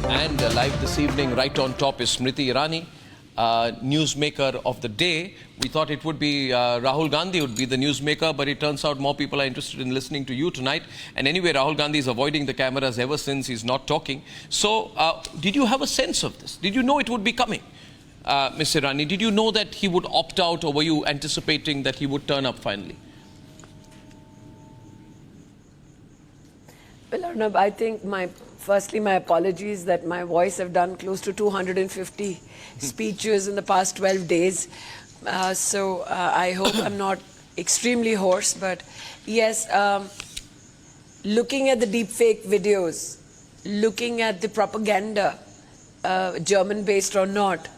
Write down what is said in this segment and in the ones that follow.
And live this evening, right on top is Smriti Irani, newsmaker of the day. We thought it would be Rahul Gandhi would be the newsmaker, but it turns out more people are interested in listening to you tonight. And anyway, Rahul Gandhi is avoiding the cameras ever since he's not talking. So, did you have a sense of this? Did you know it would be coming? Ms. Irani, did you know that he would opt out, or were you anticipating that he would turn up finally? Well, Arnab, I think firstly, my apologies that my voice have done close to 250 speeches in the past 12 days. So I hope I'm not extremely hoarse, but yes, looking at the deepfake videos, looking at the propaganda, German-based or not,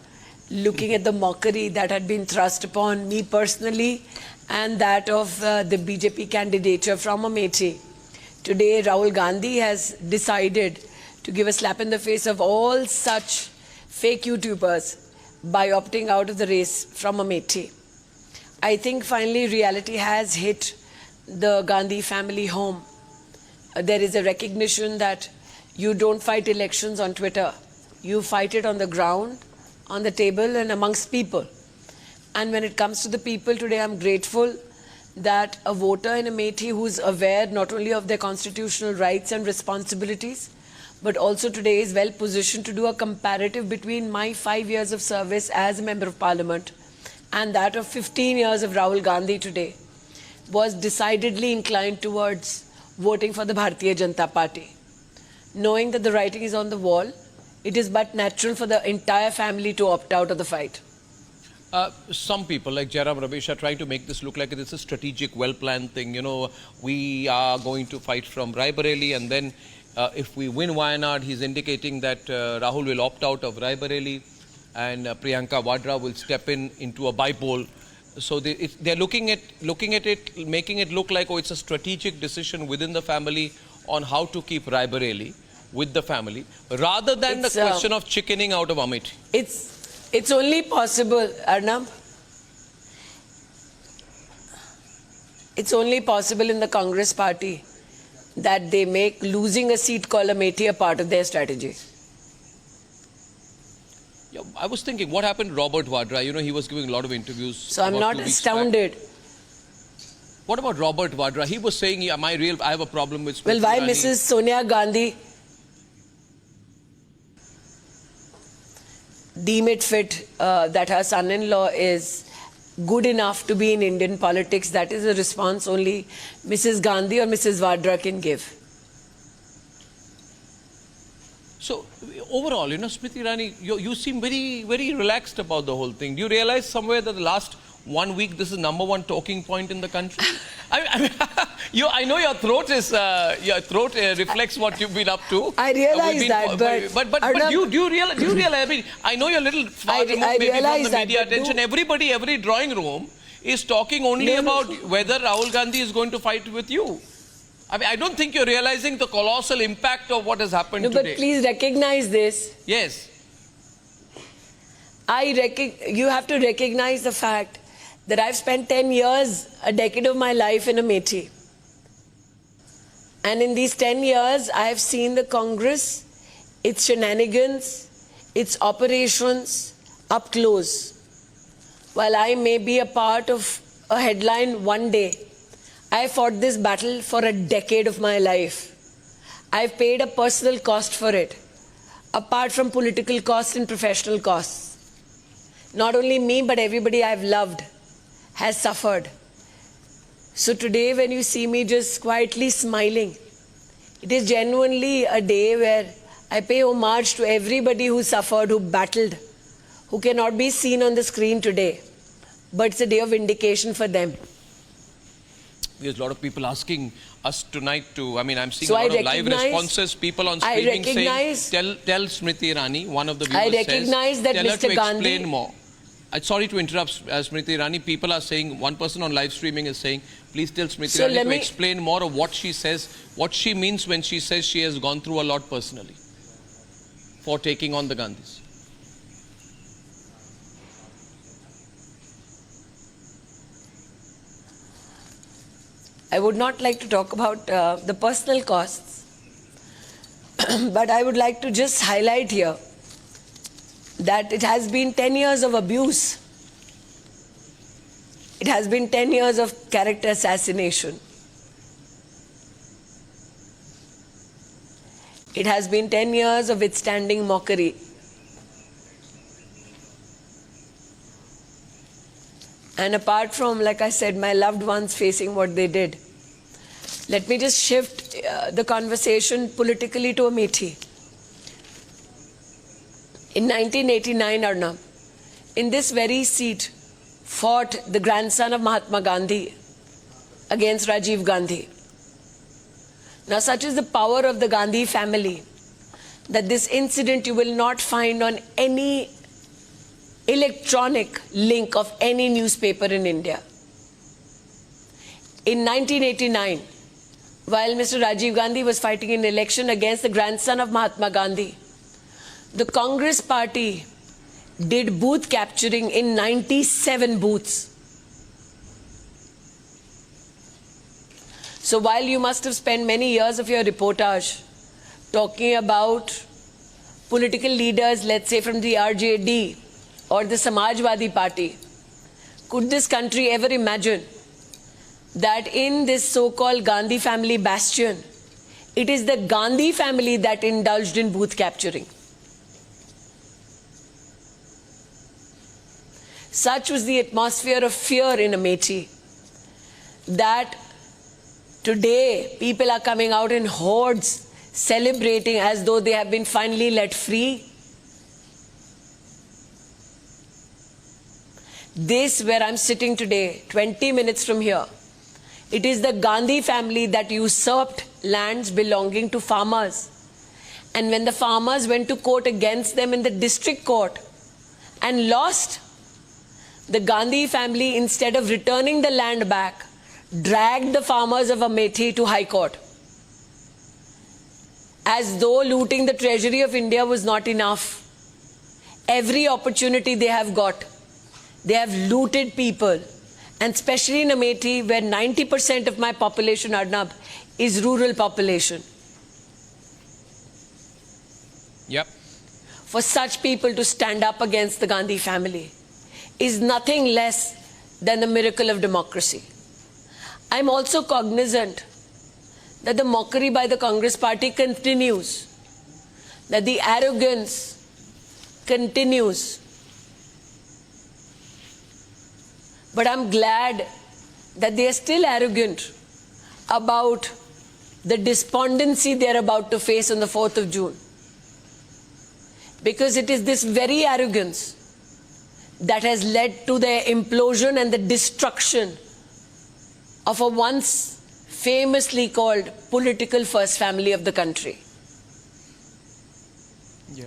looking at the mockery that had been thrust upon me personally and that of the BJP candidature from Amethi. Today, Rahul Gandhi has decided to give a slap in the face of all such fake YouTubers by opting out of the race from Amethi. I think finally reality has hit the Gandhi family home. There is a recognition that you don't fight elections on Twitter. You fight it on the ground, on the table and amongst people. And when it comes to the people today, I'm grateful that a voter in Amethi who's aware not only of their constitutional rights and responsibilities, but also today is well positioned to do a comparative between my 5 years of service as a Member of Parliament and that of 15 years of Rahul Gandhi today, was decidedly inclined towards voting for the Bharatiya Janata Party. Knowing that the writing is on the wall, it is but natural for the entire family to opt out of the fight. Some people like Jairam Ramesh are trying to make this look like it's a strategic, well-planned thing. You know, we are going to fight from Raebareli, and then if we win Wayanad, he's indicating that Rahul will opt out of Raebareli and Priyanka Vadra will step into a bipole. So they're looking at it, making it look like, oh, it's a strategic decision within the family on how to keep Raebareli with the family, rather than the question of chickening out of Amethi. It's only possible, Arnab. It's only possible in the Congress party that they make losing a seat called Amethi a part of their strategy. Yeah, I was thinking, what happened to Robert Vadra? You know, he was giving a lot of interviews. So I'm not astounded. What about Robert Vadra? He was saying, I have a problem with... Well, why Mrs. Sonia Gandhi deem it fit that her son-in-law is good enough to be in Indian politics? That is a response only Mrs. Gandhi or Mrs. Vadra can give. So, overall, you know, Smriti Irani, you seem very, very relaxed about the whole thing. Do you realize somewhere that the last 1 week, this is #1 talking point in the country? I know your throat reflects what you've been up to. I realize that, but do you realize? I mean, I know you're a little far removed maybe from the media attention. Everybody, every drawing room is talking only about whether Rahul Gandhi is going to fight with you. I mean, I don't think you're realizing the colossal impact of what has happened today. But please recognize this. Yes. You have to recognize the fact that I've spent 10 years, a decade of my life in Amethi. And in these 10 years, I have seen the Congress, its shenanigans, its operations up close. While I may be a part of a headline one day, I fought this battle for a decade of my life. I've paid a personal cost for it, apart from political costs and professional costs. Not only me, but everybody I've loved has suffered. So today when you see me just quietly smiling, it is genuinely a day where I pay homage to everybody who suffered, who battled, who cannot be seen on the screen today. But it's a day of vindication for them. There's a lot of people asking us tonight to, I'm seeing a lot of live responses, people on streaming saying, tell Smriti Irani, one of the viewers recognize that tell Mr. her to Gandhi, explain more. Sorry to interrupt, Smriti Irani. People are saying, one person on live streaming is saying, please tell Smriti Irani to explain more of what she says, what she means when she says she has gone through a lot personally for taking on the Gandhis. I would not like to talk about the personal costs. But I would like to just highlight here that it has been 10 years of abuse. It has been 10 years of character assassination. It has been 10 years of withstanding mockery. And apart from, like I said, my loved ones facing what they did, let me just shift the conversation politically to Amethi. In 1989, Arnab, in this very seat, fought the grandson of Mahatma Gandhi against Rajiv Gandhi. Now, such is the power of the Gandhi family that this incident you will not find on any electronic link of any newspaper in India. In 1989, while Mr. Rajiv Gandhi was fighting an election against the grandson of Mahatma Gandhi, the Congress party did booth capturing in 97 booths. So while you must have spent many years of your reportage talking about political leaders, let's say from the RJD or the Samajwadi Party, could this country ever imagine that in this so-called Gandhi family bastion, it is the Gandhi family that indulged in booth capturing? Such was the atmosphere of fear in Amethi that today people are coming out in hordes celebrating as though they have been finally let free. This, where I'm sitting today, 20 minutes from here, it is the Gandhi family that usurped lands belonging to farmers. And when the farmers went to court against them in the district court and lost, the Gandhi family, instead of returning the land back, dragged the farmers of Amethi to High Court. As though looting the treasury of India was not enough. Every opportunity they have got, they have looted people. And especially in Amethi, where 90% of my population, Arnab, is rural population. Yep. For such people to stand up against the Gandhi family is nothing less than the miracle of democracy. I'm also cognizant that the mockery by the Congress party continues, that the arrogance continues. But I'm glad that they are still arrogant about the despondency they are about to face on the 4th of June. Because it is this very arrogance that has led to the implosion and the destruction of a once famously called political first family of the country. Yeah.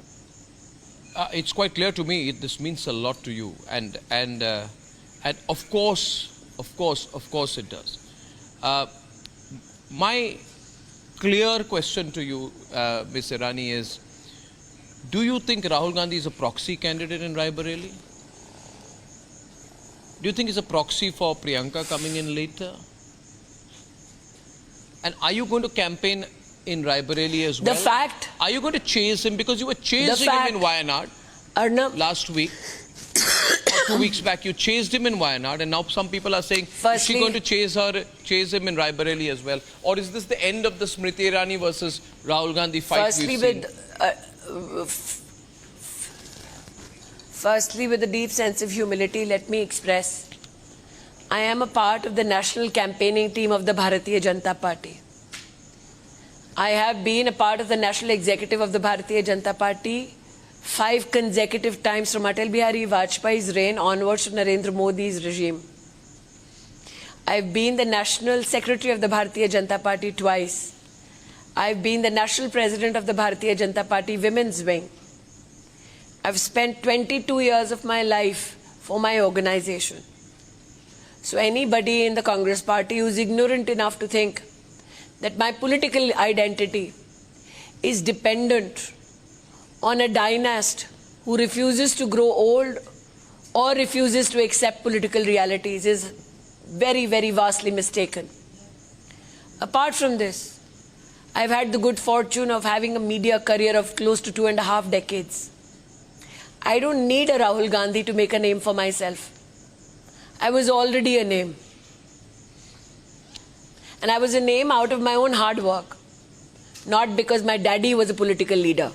It's quite clear to me this means a lot to you, and of course it does. My clear question to you, Ms. Irani, is: do you think Rahul Gandhi is a proxy candidate in Raebareli? Do you think he's a proxy for Priyanka coming in later? And are you going to campaign in Raebareli as well? The fact... Are you going to chase him? Because you were chasing him in Wayanad Arnab, last week. Or 2 weeks back, you chased him in Wayanad, and now some people are saying, is she going to chase him in Raebareli as well? Or is this the end of the Smriti Irani versus Rahul Gandhi fight we've seen? Firstly, with a deep sense of humility, let me express, I am a part of the national campaigning team of the Bharatiya Janata Party. I have been a part of the national executive of the Bharatiya Janata Party 5 consecutive times from Atal Bihari Vajpayee's reign onwards to Narendra Modi's regime. I've been the national secretary of the Bharatiya Janata Party twice. I've been the national president of the Bharatiya Janata Party Women's Wing. I've spent 22 years of my life for my organization. So anybody in the Congress party who's ignorant enough to think that my political identity is dependent on a dynast who refuses to grow old or refuses to accept political realities is very, very vastly mistaken. Apart from this, I've had the good fortune of having a media career of close to 2.5 decades. I don't need a Rahul Gandhi to make a name for myself. I was already a name. And I was a name out of my own hard work, not because my daddy was a political leader.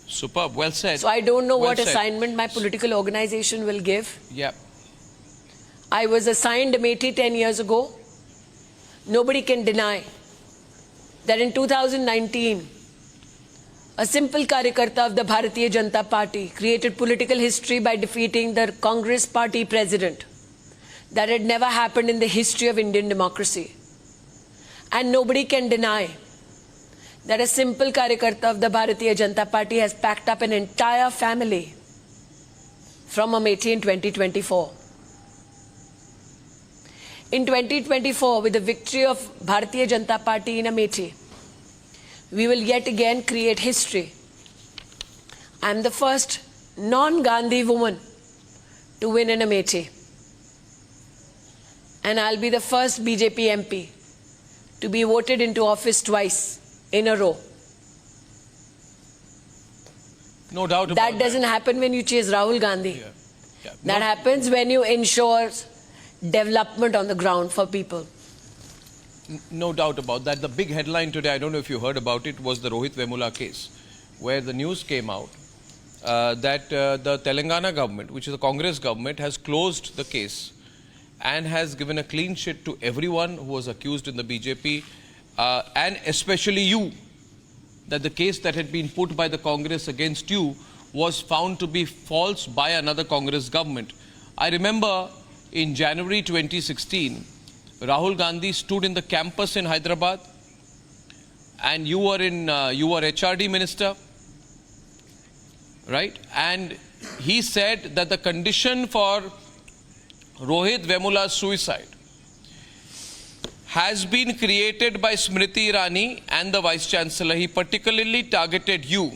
Superb, well said. So I don't know Well what said. assignment my political organization will give. Yeah. I was assigned Amethi 10 years ago. Nobody can deny that in 2019, a simple Karyakarta of the Bharatiya Janata Party created political history by defeating the Congress party president. That had never happened in the history of Indian democracy. And nobody can deny that a simple Karyakarta of the Bharatiya Janata Party has packed up an entire family from Amethi in 2024. In 2024, with the victory of Bharatiya Janata Party in Amethi, we will yet again create history. I am the first non-Gandhi woman to win in Amethi. And I'll be the first BJP MP to be voted into office twice in a row. No doubt about That doesn't happen when you chase Rahul Gandhi. Yeah. Yeah. That happens when you ensure development on the ground for people. No doubt about that. The big headline today, I don't know if you heard about it, was the Rohit Vemula case, where the news came out that the Telangana government, which is a Congress government, has closed the case and has given a clean sheet to everyone who was accused in the BJP, and especially you, that the case that had been put by the Congress against you was found to be false by another Congress government. I remember in January 2016, Rahul Gandhi stood in the campus in Hyderabad, and you were HRD minister, right? And he said that the condition for Rohit Vemula's suicide has been created by Smriti Irani and the Vice Chancellor. He particularly targeted you.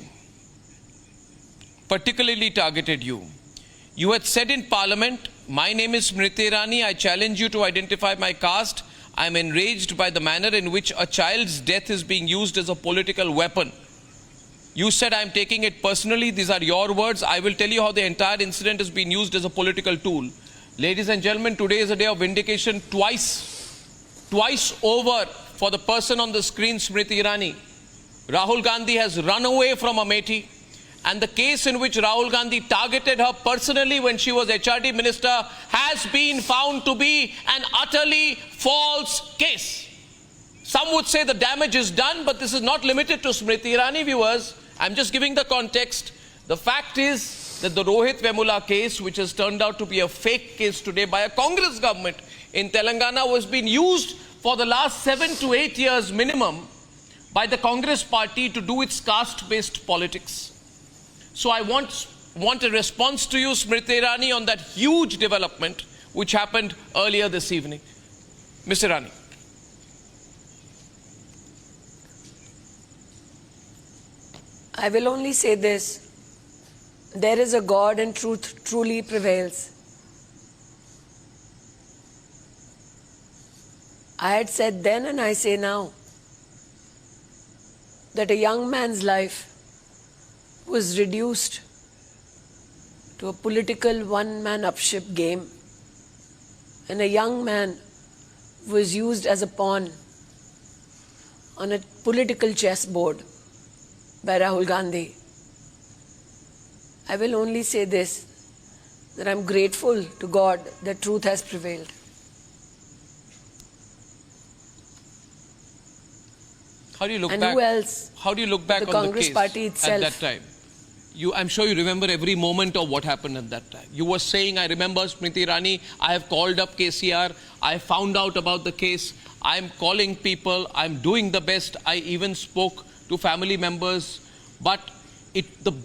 You had said in Parliament, "My name is Smriti Irani. I challenge you to identify my caste. I am enraged by the manner in which a child's death is being used as a political weapon." You said, "I am taking it personally." These are your words. I will tell you how the entire incident has been used as a political tool. Ladies and gentlemen, today is a day of vindication twice over for the person on the screen, Smriti Irani. Rahul Gandhi has run away from Amethi, and the case in which Rahul Gandhi targeted her personally when she was HRD minister has been found to be an utterly false case. Some would say the damage is done, but this is not limited to Smriti Irani, viewers. I'm just giving the context. The fact is that the Rohit Vemula case, which has turned out to be a fake case today by a Congress government in Telangana, was being used for the last 7 to 8 years minimum by the Congress party to do its caste-based politics. So I want a response to you, Smriti Irani, on that huge development which happened earlier this evening. Ms. Irani. I will only say this. There is a God and truth truly prevails. I had said then and I say now that a young man's life was reduced to a political one-man upship game, and a young man was used as a pawn on a political chessboard by Rahul Gandhi. I will only say this, that I'm grateful to God that truth has prevailed. How do you look And back? who else? How do you look back The on Congress the case party at itself. that time? I'm sure you remember every moment of what happened at that time. You were saying, I remember, Smriti Irani, I have called up KCR, I found out about the case, I'm calling people, I'm doing the best, I even spoke to family members. But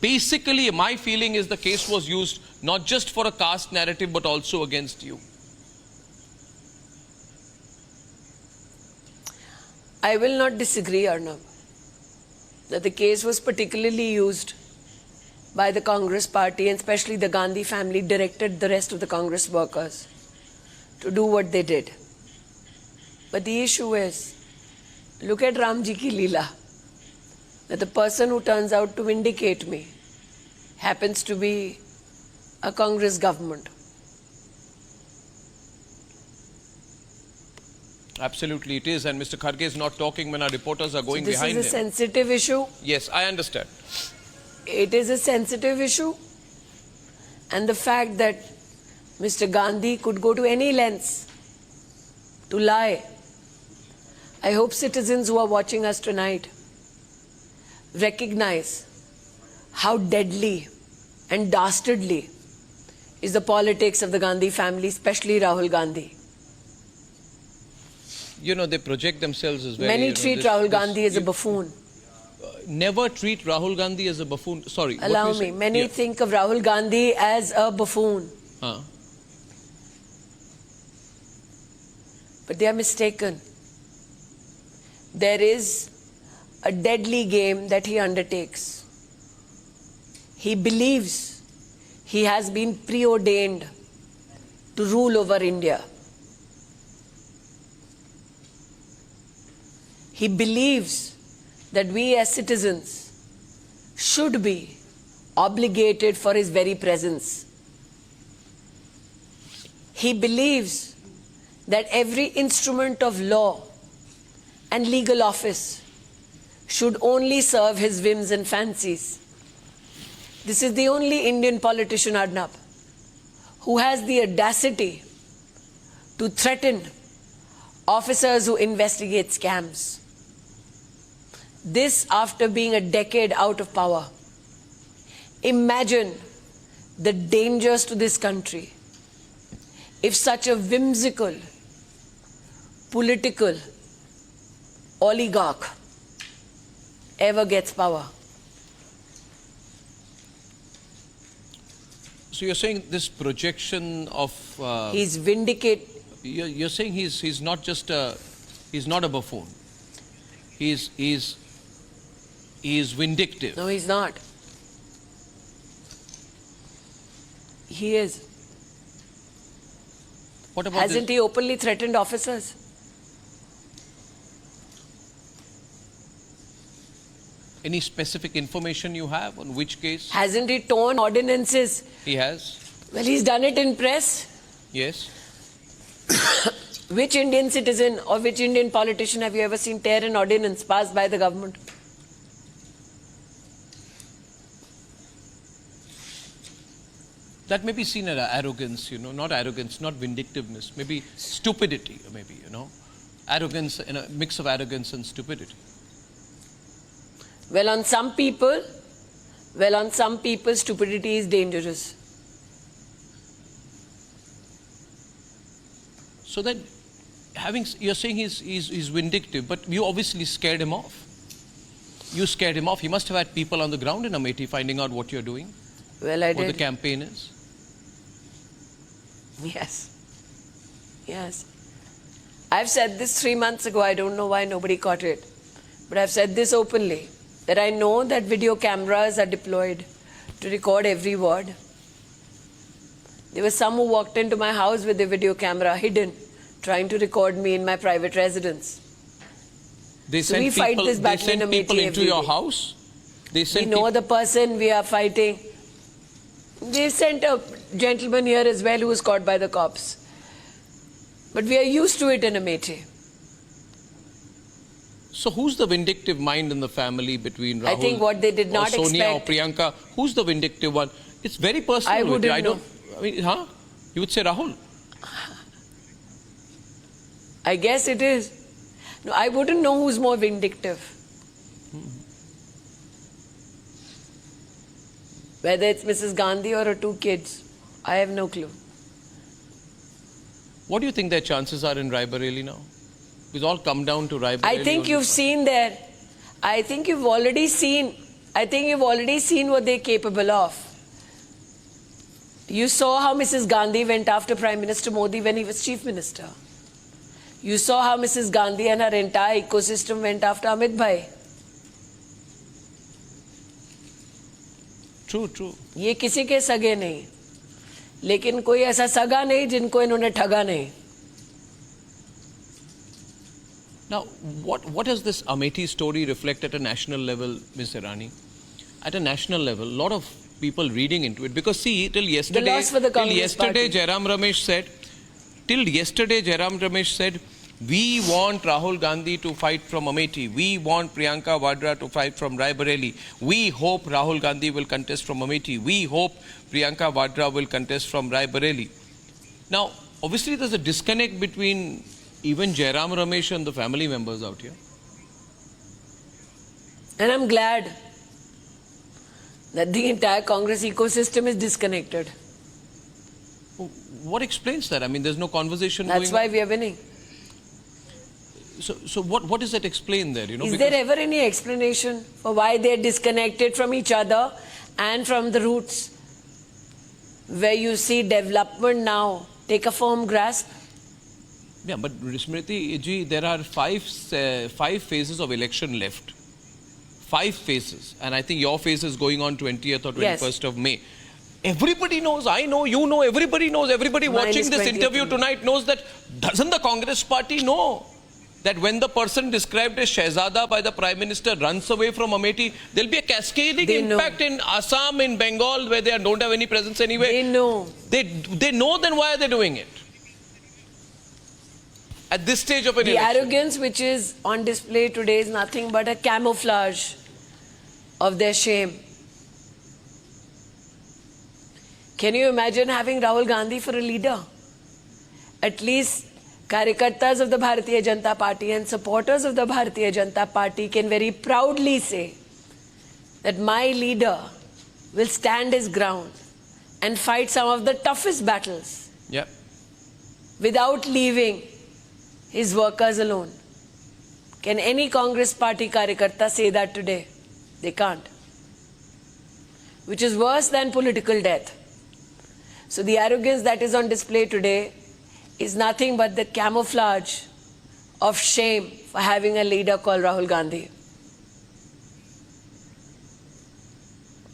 basically, my feeling is the case was used not just for a caste narrative, but also against you. I will not disagree, Arnab, that the case was particularly used by the Congress party, and especially the Gandhi family directed the rest of the Congress workers to do what they did. But the issue is, look at Ramji ki Leela. That the person who turns out to vindicate me happens to be a Congress government. Absolutely, it is. And Mr. Kharge is not talking when our reporters are going This behind is a him. sensitive issue. Yes, I understand. It is a sensitive issue. And the fact that Mr. Gandhi could go to any lengths to lie. I hope citizens who are watching us tonight recognize how deadly and dastardly is the politics of the Gandhi family, especially Rahul Gandhi. You know, they project themselves as very... Many you know, treat this- Rahul this- Gandhi as a you- buffoon. Never treat Rahul Gandhi as a buffoon. Sorry. what Allow were you me. saying? Many Yeah. think of Rahul Gandhi as a buffoon. Huh. But they are mistaken. There is a deadly game that he undertakes. He believes he has been preordained to rule over India. He believes that we as citizens should be obligated for his very presence. He believes that every instrument of law and legal office should only serve his whims and fancies. This is the only Indian politician, Arnab, who has the audacity to threaten officers who investigate scams. This after being a decade out of power. Imagine the dangers to this country if such a whimsical, political oligarch ever gets power. So you're saying this projection of... He's vindicated. you're saying he's not just a... He's not a buffoon. He's vindictive. No, he's not. He is. What about Hasn't this? he openly threatened officers? Any specific information you have on which case Hasn't he torn ordinances? he has? Well, he's done it in press. Yes. Which Indian citizen or which Indian politician have you ever seen tear an ordinance passed by the government? That may be seen as arrogance, you know, not arrogance, not vindictiveness, maybe stupidity, maybe, you know. Arrogance, and a mix of arrogance and stupidity. Well, on some people, stupidity is dangerous. So then, you're saying he's vindictive, but you obviously scared him off. You scared him off. He must have had people on the ground in Amethi finding out what you're doing, Well, I what the did. campaign is. Yes. Yes. I've said this 3 months ago. I don't know why nobody caught it. But I've said this openly, that I know that video cameras are deployed to record every word. There were some who walked into my house with a video camera hidden, trying to record me in my private residence. They So sent we fight people, this they battle sent in people Amethi into every your day. house. They We sent know the person we are fighting. They sent a gentleman here as well who was caught by the cops. But we are used to it in Amethi. So who's the vindictive mind in the family between Rahul I think what they did not or Sonia expect- or Priyanka? Who's the vindictive one? It's very personal. I with you. wouldn't I don't. know. I mean, huh? You would say Rahul. I guess it is. No, I wouldn't know who's more vindictive. Whether it's Mrs. Gandhi or her 2 kids, I have no clue. What do you think their chances are in Raebareli now? It's all come down to Raebareli. I think only. you've seen there. I think you've already seen what they're capable of. You saw how Mrs. Gandhi went after Prime Minister Modi when he was Chief Minister. You saw how Mrs. Gandhi and her entire ecosystem went after Amit Bhai. True, true. ये किसी के सगे नहीं, लेकिन कोई ऐसा सगा नहीं जिनको इन्होंने ठगा नहीं. Now, what does this Amethi story reflect at a national level, Ms. Irani? At a national level, a lot of people reading into it, because see, till yesterday, loss for the Congress party. Jairam Ramesh said, we want Rahul Gandhi to fight from Amethi. We want Priyanka Vadra to fight from Raebareli. We hope Rahul Gandhi will contest from Amethi. We hope Priyanka Vadra will contest from Raebareli. Now, obviously, there's a disconnect between even Jairam Ramesh and the family members out here. And I'm glad that the entire Congress ecosystem is disconnected. What explains that? I mean, there's no conversation That's going why we are winning. So what does that explain there? You know, Is there ever any explanation for why they're disconnected from each other and from the roots, where you see development now take a firm grasp? Yeah, but Smriti ji, there are five phases of election left. 5 phases, and I think your phase is going on 20th or 21st of May. Everybody knows, I know, you know, everybody knows, everybody Mine watching is this 20th interview tonight knows that. Doesn't the Congress party know that when the person described as Shehzada by the Prime Minister runs away from Amethi, there'll be a cascading They know. impact in Assam, in Bengal, where they don't have any presence anywhere? They know. They know, then why are they doing it? At this stage of an The election. arrogance which is on display today is nothing but a camouflage of their shame. Can you imagine having Rahul Gandhi for a leader? At least Karyakartas of the Bharatiya Janata Party and supporters of the Bharatiya Janata Party can very proudly say that my leader will stand his ground and fight some of the toughest battles Yeah. without leaving his workers alone. Can any Congress party Karyakarta say that today? They can't. Which is worse than political death. So the arrogance that is on display today is nothing but the camouflage of shame for having a leader called Rahul Gandhi.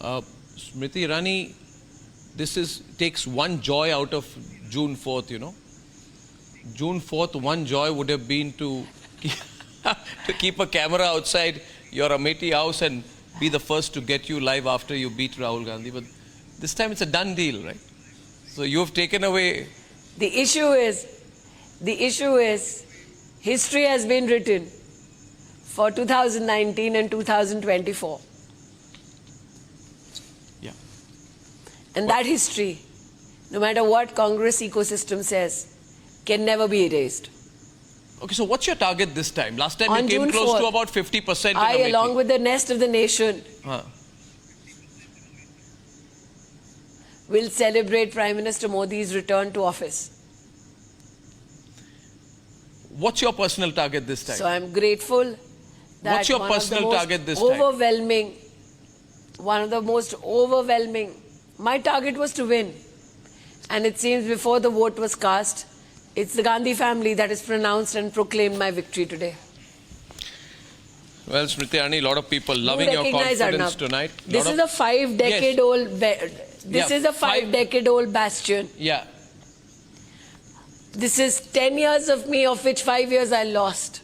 Smriti Irani, this takes one joy out of June 4th, you know. June 4th, one joy would have been to keep a camera outside your Amethi house and be the first to get you live after you beat Rahul Gandhi. But this time it's a done deal, right? So you have taken away. The issue is, history has been written for 2019 and 2024. Yeah. And that history, no matter what Congress ecosystem says, can never be erased. Okay, so what's your target this time? Last time On you came June close 4th, to about 50% in I, Amethi. along with the rest of the nation, will celebrate Prime Minister Modi's return to office. What's your personal target this time? So I'm grateful that What's your personal target this time? One of the most overwhelming, my target was to win. And it seems before the vote was cast, it's the Gandhi family that has pronounced and proclaimed my victory today. Well, Smriti Irani, a lot of people loving You your recognize confidence Arnab. tonight. This is a 5-decade-old bastion. Yeah. This is 10 years of me, of which 5 years I lost.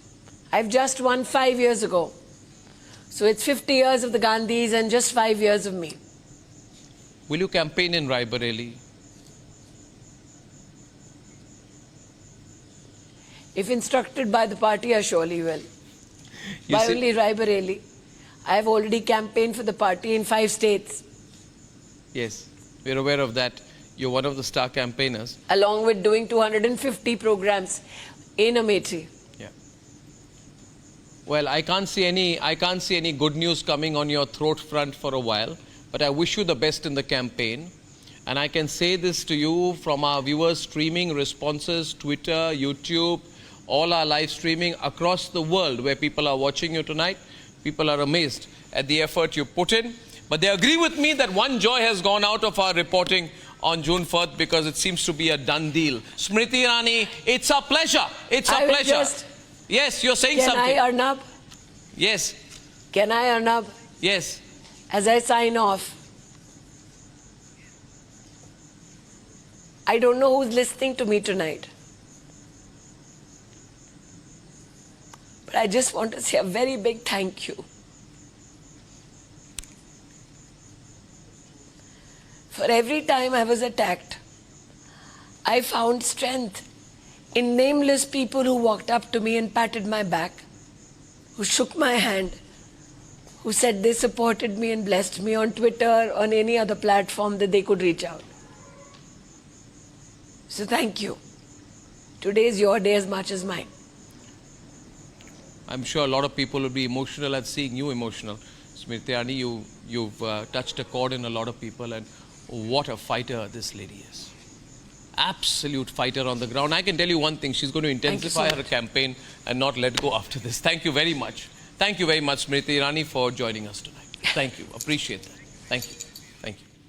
I've just won 5 years ago. So it's 50 years of the Gandhis and just 5 years of me. Will you campaign in Raebareli? If instructed by the party, I surely will. You By see- only Raebareli. I have already campaigned for the party in 5 states, Yes, we're aware of that. You're one of the star campaigners. along with doing 250 programs in Amethi. Yeah. Well, I can't see any good news coming on your throat front for a while, but I wish you the best in the campaign. And I can say this to you from our viewers streaming responses, Twitter, YouTube, all our live streaming across the world where people are watching you tonight. People are amazed at the effort you put in. But they agree with me that one joy has gone out of our reporting on June 4th because it seems to be a done deal. Smriti Irani, it's a pleasure. It's a I will pleasure. just- Yes, you're saying Can something. I, Arnab? Yes, Can I, Arnab? yes. As I sign off, I don't know who's listening to me tonight. I just want to say a very big thank you for every time I was attacked. I found strength in nameless people who walked up to me and patted my back, who shook my hand, who said they supported me and blessed me on Twitter, on any other platform that they could reach out. So thank you. Today is your day as much as mine. I'm sure a lot of people will be emotional at seeing you emotional. Smriti Irani, you've touched a chord in a lot of people, and what a fighter this lady is. Absolute fighter on the ground. I can tell you one thing, she's going to intensify her campaign and not let go after this. Thank you very much. Thank you very much, Smriti Irani, for joining us tonight. Thank you. Appreciate that. Thank you.